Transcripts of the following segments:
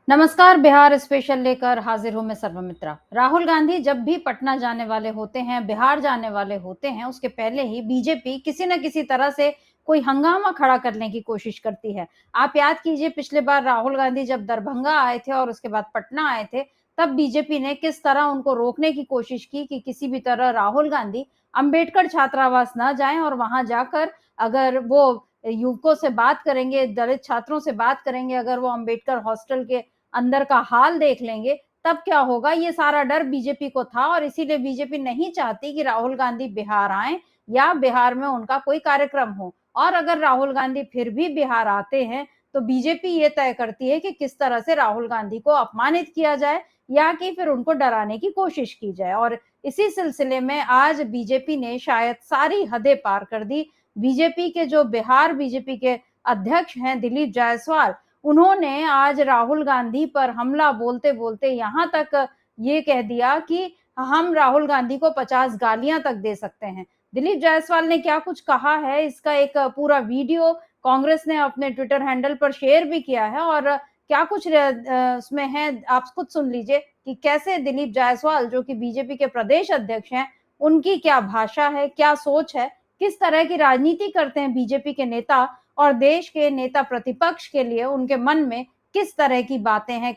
नमस्कार। बिहार स्पेशल लेकर हाजिर हूं मैं सर्वमित्रा। राहुल गांधी जब भी पटना जाने वाले होते हैं, बिहार जाने वाले होते हैं, उसके पहले ही बीजेपी किसी न किसी तरह से कोई हंगामा खड़ा करने की कोशिश करती है। आप याद कीजिए, पिछले बार राहुल गांधी जब दरभंगा आए थे और उसके बाद पटना आए थे, तब बीजेपी ने किस तरह उनको रोकने की कोशिश की कि किसी भी तरह राहुल गांधी अंबेडकर छात्रावास न जाएं और वहां जाकर अगर वो युवकों से बात करेंगे, दलित छात्रों से बात करेंगे, अगर वो अंबेडकर हॉस्टल के अंदर का हाल देख लेंगे, तब क्या होगा, ये सारा डर बीजेपी को था और इसीलिए बीजेपी नहीं चाहती कि राहुल गांधी बिहार आए या बिहार में उनका कोई कार्यक्रम हो। और अगर राहुल गांधी फिर भी बिहार आते हैं, तो बीजेपी ये तय करती है कि किस तरह से राहुल गांधी को अपमानित किया जाए या कि फिर उनको डराने की कोशिश की जाए। और इसी सिलसिले में आज बीजेपी ने शायद सारी हदें पार कर दी। बीजेपी के जो बिहार बीजेपी के अध्यक्ष हैं दिलीप जायसवाल, उन्होंने आज राहुल गांधी पर हमला बोलते-बोलते यहाँ तक ये कह दिया कि हम राहुल गांधी को 50 गालियाँ तक दे सकते हैं। दिलीप जायसवाल ने क्या कुछ कहा है, इसका एक पूरा वीडियो कांग्रेस ने अपने ट्विटर हैंडल पर शेयर भी किया है और क्या कुछ उसमें है, आप खुद सुन लीजिए कि कैसे दिलीप जायसवाल, जो कि बीजेपी के प्रदेश अध्यक्ष हैं, उनकी क्या भाषा है, क्या सोच है, किस तरह की राजनीति करते हैं बीजेपी के नेता और देश के नेता प्रतिपक्ष के लिए उनके मन में किस तरह की बातें हैं,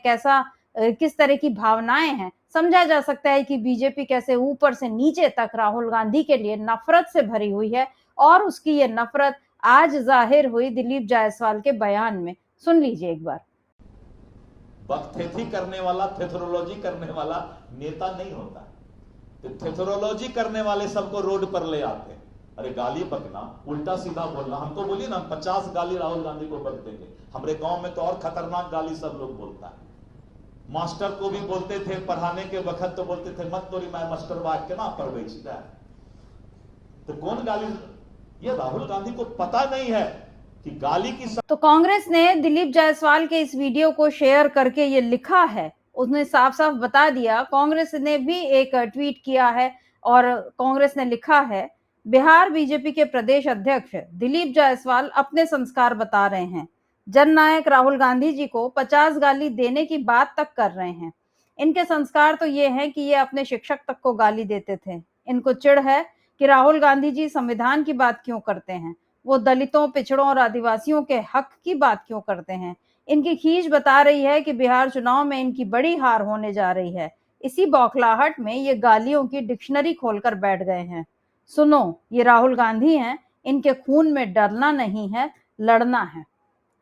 किस तरह की भावनाएं हैं। समझा जा सकता है कि बीजेपी कैसे ऊपर से नीचे तक राहुल गांधी के लिए नफरत से भरी हुई है और उसकी ये नफरत आज जाहिर हुई दिलीप जायसवाल के बयान में। सुन लीजिए एक बार। बकथेथी करने वाला, थेथरोलॉजी करने वाला नेता नहीं होता। तो थेथरोलॉजी करने वाले सबको रोड पर ले आते हैं। अरे गाली बकना, उल्टा सीधा बोलना, हमको बोलिए ना 50 गाली राहुल गांधी को बक देंगे। हमारे गांव में तो और खतरनाक गाली सब लोग बोलता है। मास्टर को भी बोलते थे, पढ़ाने के वक्त तो बोलते थे मत तोरी मैं मास्टर बाग के ना पढ़ छिटा। तो कौन गाली? ये राहुल गांधी को पता नहीं है कि गाली की तो कांग्रेस ने दिलीप जायसवाल के इस वीडियो को शेयर करके ये लिखा है, उसने साफ-साफ बता दिया। कांग्रेस ने भी एक ट्वीट किया है और कांग्रेस ने लिखा है, बिहार बीजेपी के प्रदेश अध्यक्ष दिलीप जायसवाल अपने संस्कार बता रहे हैं। जननायक राहुल गांधी जी को 50 गाली देने की बात तक कर रहे हैं। इनके संस्कार तो ये हैं कि ये अपने शिक्षक तक को गाली देते थे। इनको चिढ़ है कि राहुल गांधी जी संविधान की बात क्यों करते हैं? वो दलितों, पिछड़ों और आदिवासियों के हक की बात क्यों करते हैं? इनकी खींच बता रही है कि बिहार चुनाव में इनकी बड़ी हार होने जा रही है। इसी बौखलाहट में ये गालियों की डिक्शनरी खोलकर बैठ गए हैं। सुनो, ये राहुल गांधी हैं, इनके खून में डरना नहीं है, लड़ना है।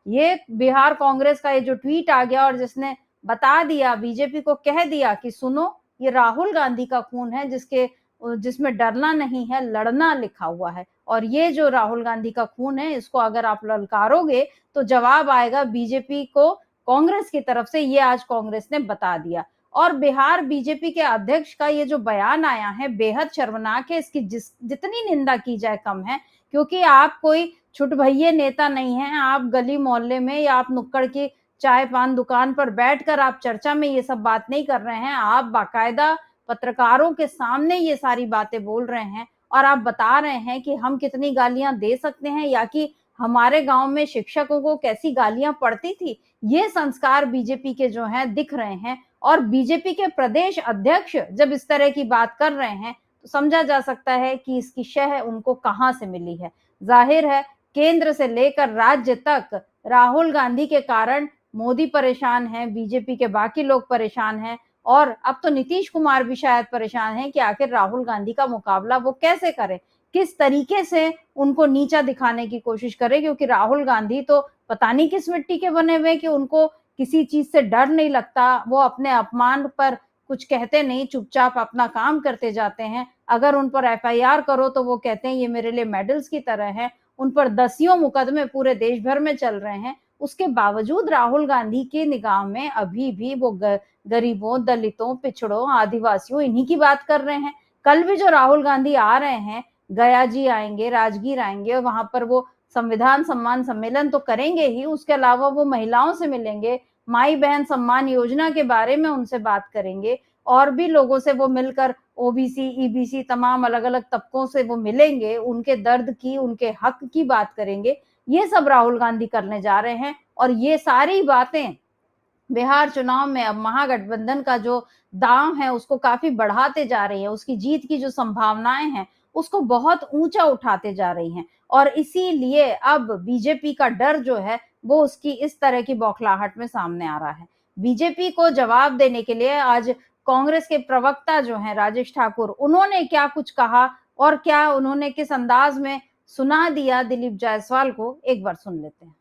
ये बिहार कांग्रेस का ये जो ट्वीट आ गया और जिसने बता दिया, बीजेपी को कह दिया कि सुनो, ये राहुल गांधी का खून है जिसमें डरना नहीं है, लड़ना लिखा हुआ है। और ये जो राहुल गांधी का खून है, इसको अगर आप ललकारोगे तो जवाब आएगा बीजेपी को कांग्रेस की तरफ से। ये आज कांग्रेस ने बता दिया। और बिहार बीजेपी के अध्यक्ष का ये जो बयान आया है, बेहद शर्मनाक है। इसकी जितनी निंदा की जाए कम है, क्योंकि आप कोई छुट-भइये नेता नहीं हैं। आप गली मोहल्ले में या आप नुक्कड़ की चाय पान दुकान पर बैठकर आप चर्चा में ये सब बात नहीं कर रहे हैं। आप बाकायदा पत्रकारों के सामने ये सारी बातें बोल रहे हैं और आप बता रहे हैं कि हम कितनी गालियां दे सकते हैं या कि हमारे गांव में शिक्षकों को कैसी गालियां पड़ती थी। ये संस्कार बीजेपी के जो हैं दिख रहे हैं और बीजेपी के प्रदेश अध्यक्ष जब इस तरह की बात कर रहे हैं, तो समझा जा सकता है कि इसकी शह उनको कहां से मिली है। जाहिर है, केंद्र से लेकर राज्य तक राहुल गांधी के कारण मोदी परेशान हैं, बीजेपी के बाकी लोग परेशान हैं और अब तो नीतीश कुमार भी शायद परेशान हैं कि आखिर राहुल गांधी का मुकाबला वो कैसे करें, किस तरीके से उनको नीचा दिखाने की कोशिश करें, क्योंकि राहुल गांधी तो पता नहीं किस मिट्टी के बने हुए कि उनको किसी चीज से डर नहीं लगता। वो अपने अपमान पर कुछ कहते नहीं, चुपचाप अपना काम करते जाते हैं। अगर उन पर एफआईआर करो तो वो कहते हैं ये मेरे लिए मेडल्स की तरह है। उन पर दसियों मुकदमे पूरे देश भर में चल रहे हैं। उसके बावजूद राहुल गांधी की निगाह में अभी भी वो गरीबों, दलितों, पिछड़ों, आदिवासियों इन्हीं की बात कर रहे हैं। कल भी जो राहुल गांधी आ रहे हैं, गया जी आएंगे, राजगीर आएंगे और वहां पर वो संविधान सम्मान सम्मेलन तो करेंगे ही, उसके अलावा वो महिलाओं से मिलेंगे, माई बहन सम्मान योजना के बारे में उनसे बात करेंगे और भी लोगों से वो मिलकर ओबीसी, ईबीसी तमाम अलग-अलग तबकों से वो मिलेंगे, उनके दर्द की, उनके हक की बात करेंगे। ये सब राहुल गांधी करने जा रहे हैं और ये सारी बातें बिहार चुनाव में अब महागठबंधन का जो दांव है उसको काफी बढ़ाते जा रही है, उसकी जीत की जो संभावनाएं हैं उसको बहुत ऊंचा उठाते जा रही हैं और इसीलिए अब बीजेपी का डर जो है वो उसकी इस तरह की बौखलाहट में सामने आ रहा है। बीजेपी को जवाब देने के लिए आज कांग्रेस के प्रवक्ता जो हैं राजेश ठाकुर, उन्होंने क्या कुछ कहा और क्या उन्होंने किस अंदाज में सुना दिया दिलीप जायसवाल को, एक बार सुन लेते हैं।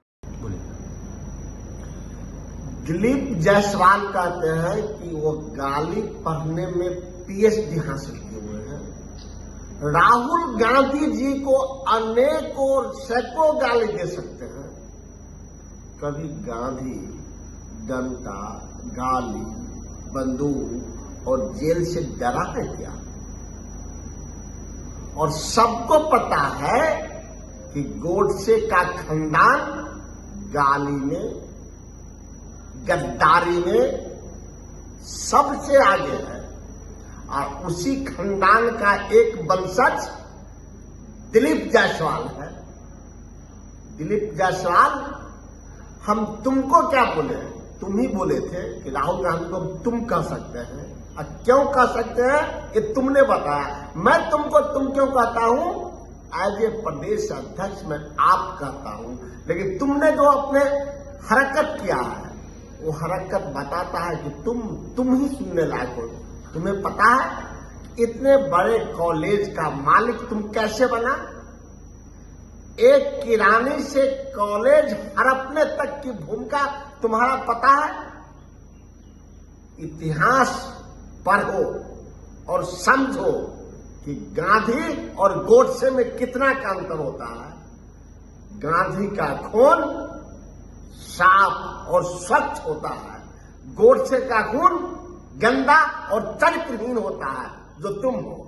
दिलीप जायसवाल कहते हैं कि वो गाली पढ़ने में पीएचडी हासिल किए हुए हैं। राहुल गांधी जी को अनेकों सैकड़ों गाली दे सकते हैं, कभी गांधी डंडा, गाली, बंदूक और जेल से डरा है क्या? और सबको पता है कि गोडसे का खानदान गाली में, गद्दारी में सबसे आगे है और उसी खानदान का एक वंशज दिलीप जायसवाल है। दिलीप जायसवाल, हम तुमको क्या बोले? तुम ही बोले थे कि राहुल गांधी को तुम कह सकते हैं। और क्यों कह सकते हैं ये तुमने बताया। मैं तुमको तुम क्यों कहता हूं? एज ए प्रदेश अध्यक्ष मैं आप कहता हूं, लेकिन तुमने जो अपने हरकत किया है वो हरकत बताता है कि तुम ही सुनने लायक हो। तुम्हें पता है इतने बड़े कॉलेज का मालिक तुम कैसे बना? एक किरानी से कॉलेज हड़पने तक की भूमिका तुम्हारा पता है? इतिहास पढ़ो और समझो कि गांधी और गोडसे में कितना का अंतर होता है। गांधी का खून साफ और स्वच्छ होता है, गोडसे का खून गंदा और चरित्रहीन होता है, जो तुम हो।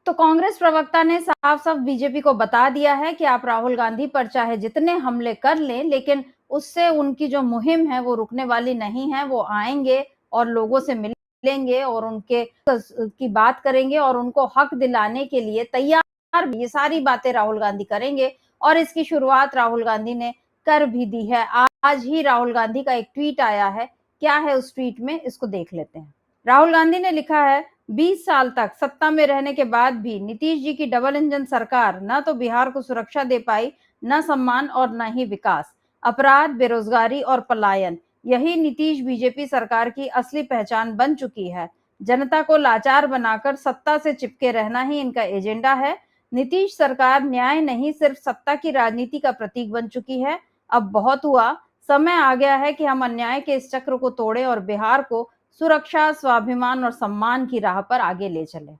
तो कांग्रेस प्रवक्ता ने साफ साफ बीजेपी को बता दिया है कि आप राहुल गांधी पर चाहे जितने हमले कर लें, लेकिन उससे उनकी जो मुहिम है वो रुकने वाली नहीं है। वो आएंगे और लोगों से मिलेंगे और उनके की बात करेंगे और उनको हक दिलाने के लिए तैयार, ये सारी बातें राहुल गांधी करेंगे और इसकी शुरुआत राहुल गांधी ने कर भी दी है। आज ही राहुल गांधी का एक ट्वीट आया है, क्या है उस ट्वीट में, इसको देख लेते हैं। राहुल गांधी ने लिखा है, 20 साल तक सत्ता में रहने के बाद भी नीतीश जी की डबल इंजन सरकार न तो बिहार को सुरक्षा दे पाई, न सम्मान और न ही विकास। अपराध, बेरोजगारी और पलायन, यही नीतीश बीजेपी सरकार की असली पहचान बन चुकी है। जनता को लाचार बनाकर सत्ता से चिपके रहना ही इनका एजेंडा है। नीतीश सरकार न्याय नहीं सिर्फ सत्ता की राजनीति का प्रतीक बन चुकी है। अब बहुत हुआ, समय आ गया है कि हम अन्याय के इस चक्र को तोड़ें और बिहार को सुरक्षा, स्वाभिमान और सम्मान की राह पर आगे ले चले।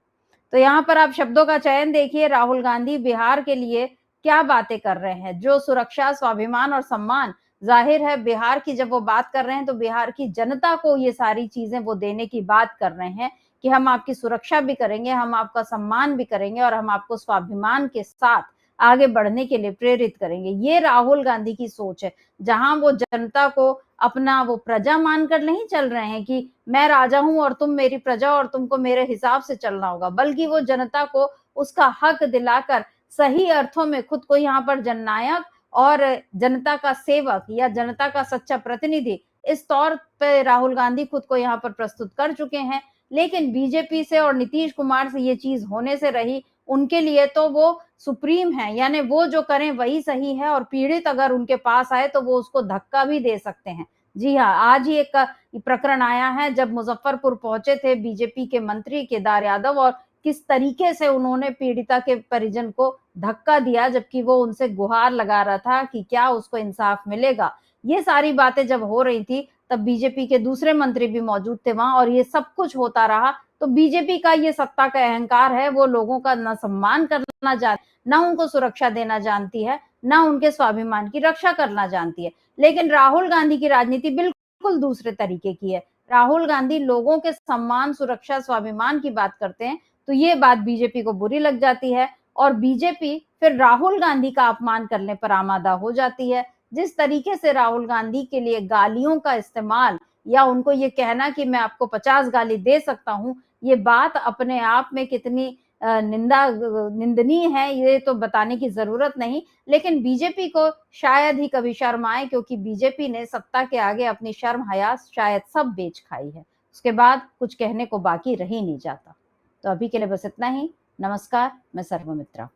तो यहाँ पर आप शब्दों का चयन देखिए, राहुल गांधी बिहार के लिए क्या बातें कर रहे हैं। जो सुरक्षा, स्वाभिमान और सम्मान, जाहिर है बिहार की जब वो बात कर रहे हैं तो बिहार की जनता को ये सारी चीजें वो देने की बात कर रहे हैं कि हम आपकी सुरक्षा भी करेंगे, हम आपका सम्मान भी करेंगे और हम आपको स्वाभिमान के साथ आगे बढ़ने के लिए प्रेरित करेंगे। ये राहुल गांधी की सोच है, जहां वो जनता को अपना वो प्रजा मानकर नहीं चल रहे हैं कि मैं राजा हूं और तुम मेरी प्रजा और तुमको मेरे हिसाब से चलना होगा, बल्कि वो जनता को उसका हक दिलाकर सही अर्थों में खुद को यहाँ पर जननायक और जनता का सेवक या जनता का सच्चा प्रतिनिधि इस तौर पे राहुल गांधी खुद को यहाँ पर प्रस्तुत कर चुके हैं। लेकिन बीजेपी से और नीतीश कुमार से ये चीज होने से रही, उनके लिए तो वो सुप्रीम है, यानी वो जो करें वही सही है और पीड़ित अगर उनके पास आए तो वो उसको धक्का भी दे सकते हैं। जी हाँ, आज ही एक प्रकरण आया है जब मुजफ्फरपुर पहुंचे थे बीजेपी के मंत्री केदार यादव और किस तरीके से उन्होंने पीड़िता के परिजन को धक्का दिया, जबकि वो उनसे गुहार लगा रहा था कि क्या उसको इंसाफ मिलेगा। ये सारी बातें जब हो रही थी तब बीजेपी के दूसरे मंत्री भी मौजूद थे वहां और ये सब कुछ होता रहा। तो बीजेपी का ये सत्ता का अहंकार है, वो लोगों का न सम्मान करना जानती, न उनको सुरक्षा देना जानती है, न उनके स्वाभिमान की रक्षा करना जानती है। लेकिन राहुल गांधी की राजनीति बिल्कुल दूसरे तरीके की है। राहुल गांधी लोगों के सम्मान, सुरक्षा, स्वाभिमान की बात करते हैं तो ये बात बीजेपी को बुरी लग जाती है और बीजेपी फिर राहुल गांधी का अपमान करने पर आमादा हो जाती है। जिस तरीके से राहुल गांधी के लिए गालियों का इस्तेमाल या उनको ये कहना कि मैं आपको 50 गाली दे सकता हूं, ये बात अपने आप में कितनी निंदनीय है ये तो बताने की जरूरत नहीं, लेकिन बीजेपी को शायद ही कभी शर्म आए, क्योंकि बीजेपी ने सत्ता के आगे अपनी शर्म हया शायद सब बेच खाई है। उसके बाद कुछ कहने को बाकी रह ही नहीं जाता। तो अभी के लिए बस इतना ही। नमस्कार, मैं सर्वमित्रा।